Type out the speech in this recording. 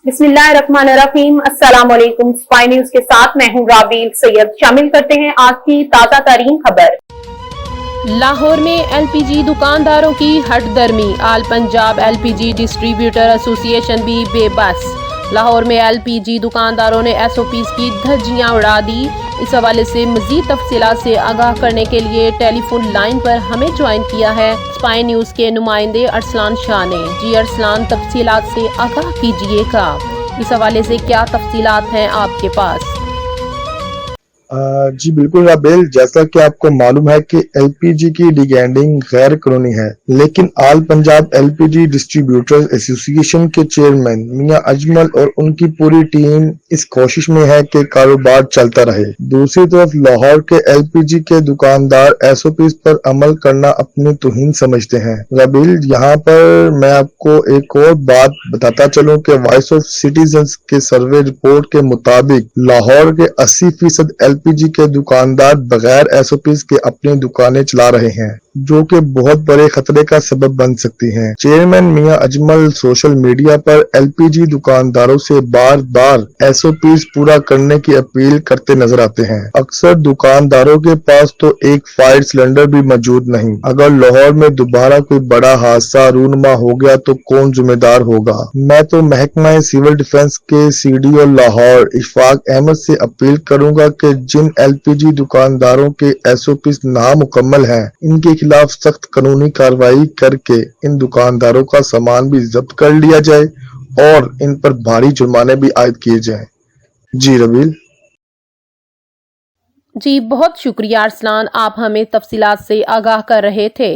बिस्मिल्लाहिर्रहमानिर्रहीम। अस्सलाम वालेकुम। स्पाई न्यूज के साथ मैं हूं राबील सैयद। शामिल करते हैं आज की ताजा तरीन खबर। लाहौर में एलपीजी दुकानदारों की हटदर्मी, आल पंजाब एलपीजी डिस्ट्रीब्यूटर एसोसिएशन भी बेबस। लाहौर में एलपीजी दुकानदारों ने एसओपीज की धज्जियां उड़ा दी। इस हवाले से मजीद तफसीलात से आगाह करने के लिए टेलीफोन लाइन पर हमें ज्वाइन किया है स्पाई न्यूज के नुमाइंदे अरसलान शाह ने। जी अरसलान, तफसीलात से आगाह कीजिएगा। इस हवाले से क्या तफसीलात हैं आपके पास? जी बिल्कुल राबेल, जैसा कि आपको मालूम है कि एलपीजी की डिगैंडिंग गैर कानूनी है, लेकिन आल पंजाब एलपीजी डिस्ट्रीब्यूटर्स एसोसिएशन के चेयरमैन मियां अजमल और उनकी पूरी टीम इस कोशिश में है कि कारोबार चलता रहे। दूसरी तरफ लाहौर के एलपीजी के दुकानदार एसओपी पर अमल करना अपनी तौहीन समझते हैं। राबेल, यहाँ पर मैं आपको एक और बात बताता चलूं कि वॉइस ऑफ सिटीजन्स के सर्वे रिपोर्ट के मुताबिक लाहौर के 80% एलपीजी के दुकानदार बगैर एसओपीज के अपनी दुकानें चला रहे हैं, जो कि बहुत बड़े खतरे का सबब बन सकती हैं। चेयरमैन मियां अजमल सोशल मीडिया पर एलपीजी दुकानदारों से बार बार एसओपीज पूरा करने की अपील करते नजर आते हैं। अक्सर दुकानदारों के पास तो एक फायर सिलेंडर भी मौजूद नहीं। अगर लाहौर में दोबारा कोई बड़ा हादसा रूनुमा हो गया तो कौन जिम्मेदार होगा? मैं तो महकमा सिविल डिफेंस के सीडीओ लाहौर इशफाक अहमद से अपील करूंगा कि जिन एलपीजी दुकानदारों के एसओपी नामुकम्मल हैं, इनके खिलाफ सख्त कानूनी कार्रवाई करके इन दुकानदारों का सामान भी जब्त कर लिया जाए और इन पर भारी जुर्माने भी आयद किए जाएं। जी रबील। जी बहुत शुक्रिया अरसलान, आप हमें तफसीलात से आगाह कर रहे थे।